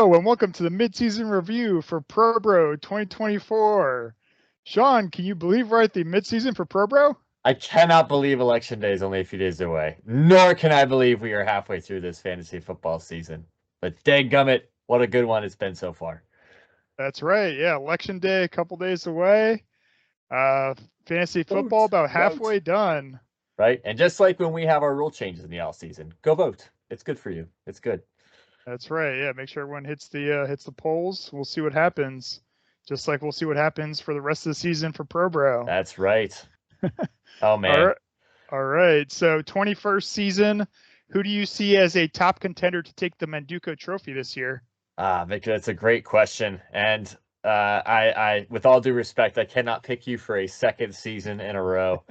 Hello and welcome to the midseason review for ProBro 2024. Sean, can you believe we're at the midseason for ProBro? I cannot believe Election Day is only a few days away, nor can I believe we are halfway through this fantasy football season. But dadgummit, what a good one it's been so far. That's right. Yeah, Election Day a couple days away. Fantasy football about halfway done. Right? And just like when we have our rule changes in the off season, go vote. It's good for you. It's good. That's right. Yeah, make sure everyone hits the polls. We'll see what happens. Just like we'll see what happens for the rest of the season for ProBro. That's right. Oh man. All right. All right. So 21st season, who do you see as a top contender to take the Manduka Trophy this year? Victor, that's a great question. And I, with all due respect, I cannot pick you for a second season in a row.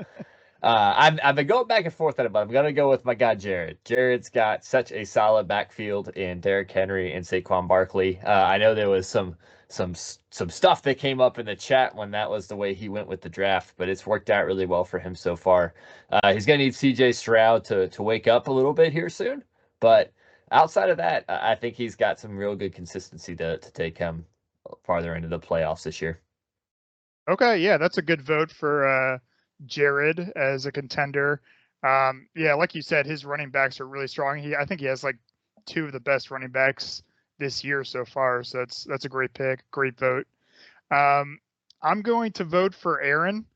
I've been going back and forth on it, but I'm gonna go with my guy Jared. Jared's got such a solid backfield in Derrick Henry and Saquon Barkley. I know there was some stuff that came up in the chat when that was the way he went with the draft, but it's worked out really well for him so far. He's gonna need CJ Stroud to wake up a little bit here soon, but outside of that, I think he's got some real good consistency to take him farther into the playoffs this year. Okay, yeah, that's a good vote for Jared as a contender. Yeah, like you said, his running backs are really strong. I think he has like two of the best running backs this year so far. So that's a great pick, great vote. I'm going to vote for Aaron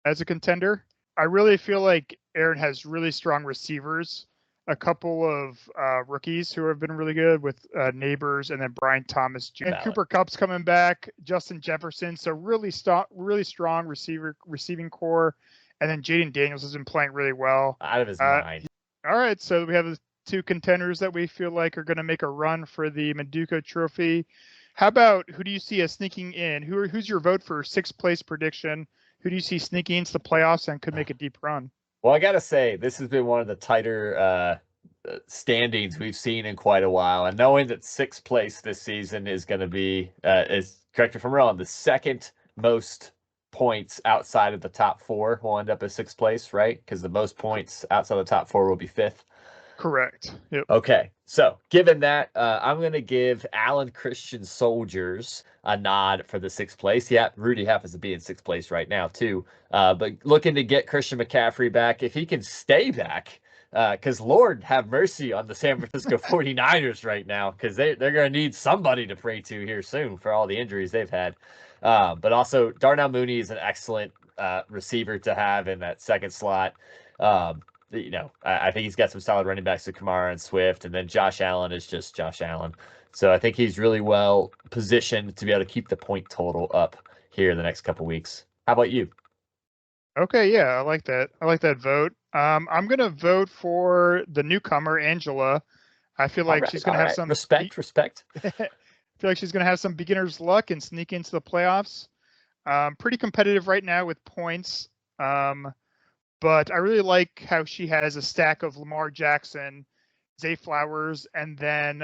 as a contender. I really feel like Aaron has really strong receivers. A couple of rookies who have been really good with Neighbors and then Brian Thomas Jr. And Cooper Kupp's coming back, Justin Jefferson. So really strong receiving core. And then Jaden Daniels has been playing really well. Out of his mind. All right, so we have the two contenders that we feel like are going to make a run for the Manduka Trophy. How about who do you see as sneaking in? Who's your vote for sixth place prediction? Who do you see sneaking into the playoffs and could make a deep run? Well, I gotta say, this has been one of the tighter standings we've seen in quite a while, and knowing that sixth place this season is going to be, is correct me if I'm wrong, the second most points outside of the top four will end up as sixth place, right? Because the most points outside of the top four will be fifth. Correct. Yep. Okay, so given that, I'm going to give Allen Christian Soldiers a nod for the sixth place. Yeah, Rudy happens to be in sixth place right now, too. But looking to get Christian McCaffrey back, if he can stay back, because Lord have mercy on the San Francisco 49ers right now, because they're going to need somebody to pray to here soon for all the injuries they've had. But also, Darnell Mooney is an excellent receiver to have in that second slot. I think he's got some solid running backs to Kamara and Swift, and then Josh Allen is just Josh Allen. So I think he's really well positioned to be able to keep the point total up here in the next couple weeks. How about you? Okay, yeah, I like that. I like that vote. I'm gonna vote for the newcomer Angela. I feel like she's gonna have some respect. I feel like she's gonna have some beginner's luck and sneak into the playoffs. Pretty competitive right now with points. But I really like how she has a stack of Lamar Jackson, Zay Flowers, and then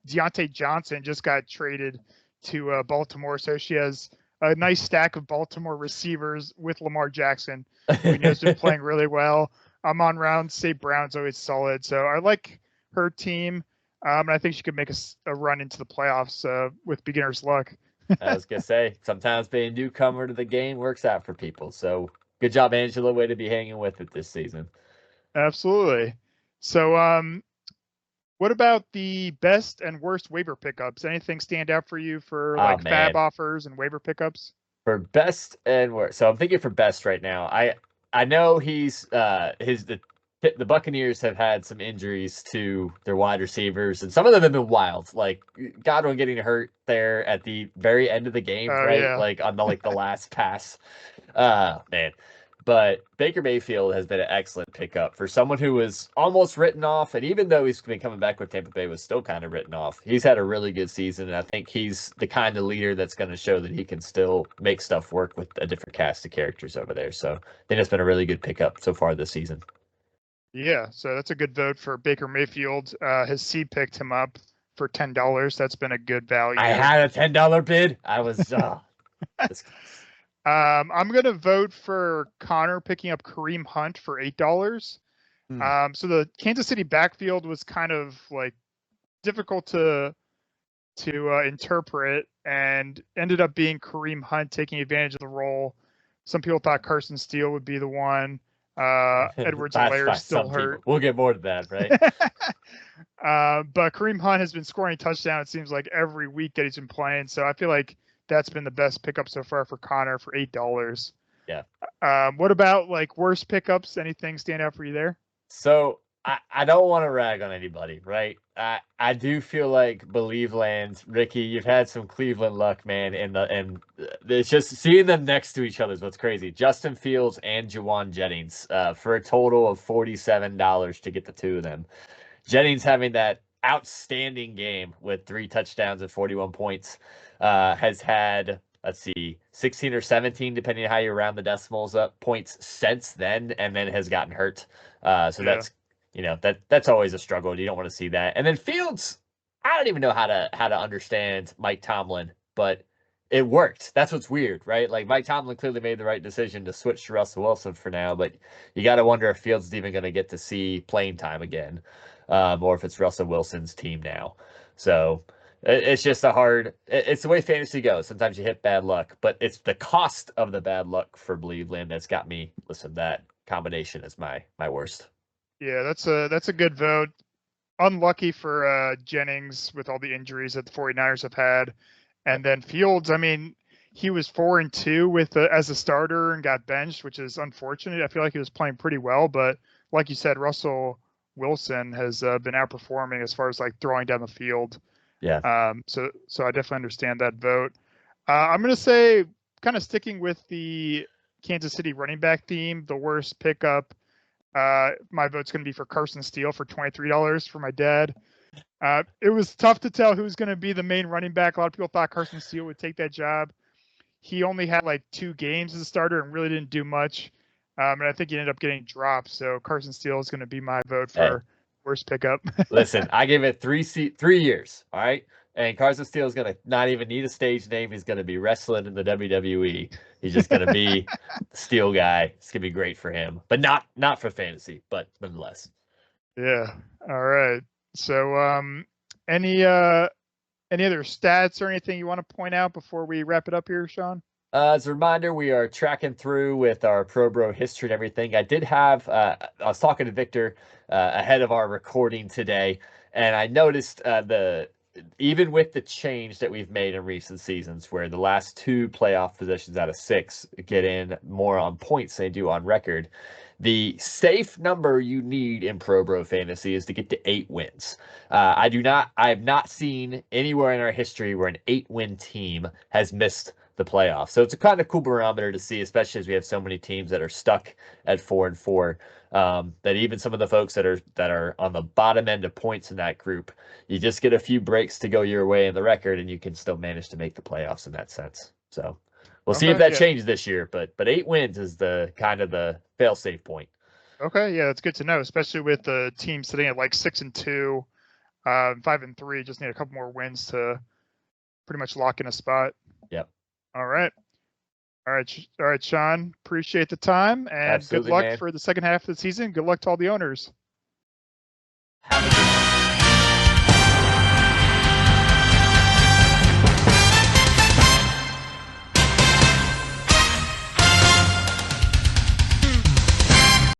Deontay Johnson just got traded to Baltimore. So she has a nice stack of Baltimore receivers with Lamar Jackson, who has been playing really well. I'm on round. St. Brown's always solid. So I like her team. And I think she could make a run into the playoffs with beginner's luck. I was going to say, sometimes being a newcomer to the game works out for people. So good job, Angela. Way to be hanging with it this season. Absolutely. So, what about the best and worst waiver pickups? Anything stand out for you for like fab offers and waiver pickups? For best and worst. So I'm thinking for best right now. I know he's the Buccaneers have had some injuries to their wide receivers, and some of them have been wild. Like Godwin getting hurt there at the very end of the game, right? Yeah. Like on the last pass. Man. But Baker Mayfield has been an excellent pickup for someone who was almost written off, and even though he's been coming back with Tampa Bay, was still kind of written off. He's had a really good season, and I think he's the kind of leader that's going to show that he can still make stuff work with a different cast of characters over there. So I think it's been a really good pickup so far this season. Yeah, so that's a good vote for Baker Mayfield. His seed picked him up for $10. That's been a good value. I had a $10 bid. I was I'm gonna vote for Connor picking up Kareem Hunt for $8. So the Kansas City backfield was kind of like difficult to to interpret, and ended up being Kareem Hunt taking advantage of the role. Some people thought Carson Steele would be the one. Edwards-Helaire By still some people. hurt. We'll get more to that, right? But Kareem Hunt has been scoring touchdown, it seems like, every week that he's been playing. So I feel like that's been the best pickup so far for Connor for $8. Yeah. What about like worst pickups? Anything stand out for you there? So I don't want to rag on anybody, right? I do feel like Believe Land, Ricky, you've had some Cleveland luck, man, and it's just seeing them next to each other is what's crazy. Justin Fields and Jawan Jennings, for a total of $47 to get the two of them. Jennings having that outstanding game with 3 touchdowns and 41 points, has had, let's see, 16 or 17, depending on how you round the decimals up, points since then, and then has gotten hurt. So that's, that's always a struggle. You don't want to see that. And then Fields, I don't even know how to understand Mike Tomlin, but it worked. That's what's weird, right? Like Mike Tomlin clearly made the right decision to switch to Russell Wilson for now, but you got to wonder if Fields is even going to get to see playing time again, or if it's Russell Wilson's team now. So it's just it's the way fantasy goes. Sometimes you hit bad luck, but it's the cost of the bad luck for Cleveland that's got me. Listen, that combination is my worst. Yeah, that's a good vote. Unlucky for Jennings with all the injuries that the 49ers have had. And then Fields, I mean, he was 4-2 with as a starter and got benched, which is unfortunate. I feel like he was playing pretty well, but like you said, Russell Wilson has been outperforming as far as like throwing down the field. Yeah. So I definitely understand that vote. I'm going to say, kind of sticking with the Kansas City running back theme, the worst pickup. My vote's going to be for Carson Steele for $23 for my dad. It was tough to tell who's going to be the main running back. A lot of people thought Carson Steele would take that job. He only had like 2 games as a starter and really didn't do much. And I think he ended up getting dropped. So Carson Steele is going to be my vote for worst pickup. Listen, I give it 3 years. All right. And Carson Steele is going to not even need a stage name. He's going to be wrestling in the WWE. He's just going to be the Steel guy. It's going to be great for him, but not for fantasy, but nonetheless. Yeah. All right. So, any other stats or anything you want to point out before we wrap it up here, Sean? As a reminder, we are tracking through with our Pro Bro history and everything. I did have, I was talking to Victor ahead of our recording today, and I noticed even with the change that we've made in recent seasons, where the last 2 playoff positions out of 6 get in more on points than they do on record, the safe number you need in Pro Bro Fantasy is to get to 8 wins. I have not seen anywhere in our history where an 8-win team has missed the playoffs. So it's a kind of cool barometer to see, especially as we have so many teams that are stuck at 4-4. That even some of the folks that are on the bottom end of points in that group, you just get a few breaks to go your way in the record, and you can still manage to make the playoffs in that sense. So we'll see if that changes this year. But 8 wins is the kind of the fail-safe point. Okay, yeah, that's good to know, especially with the team sitting at like 6-2, 5-3. Just need a couple more wins to pretty much lock in a spot. Yep. All right, Sean. Appreciate the time, and absolutely, good luck for the second half of the season. Good luck to all the owners.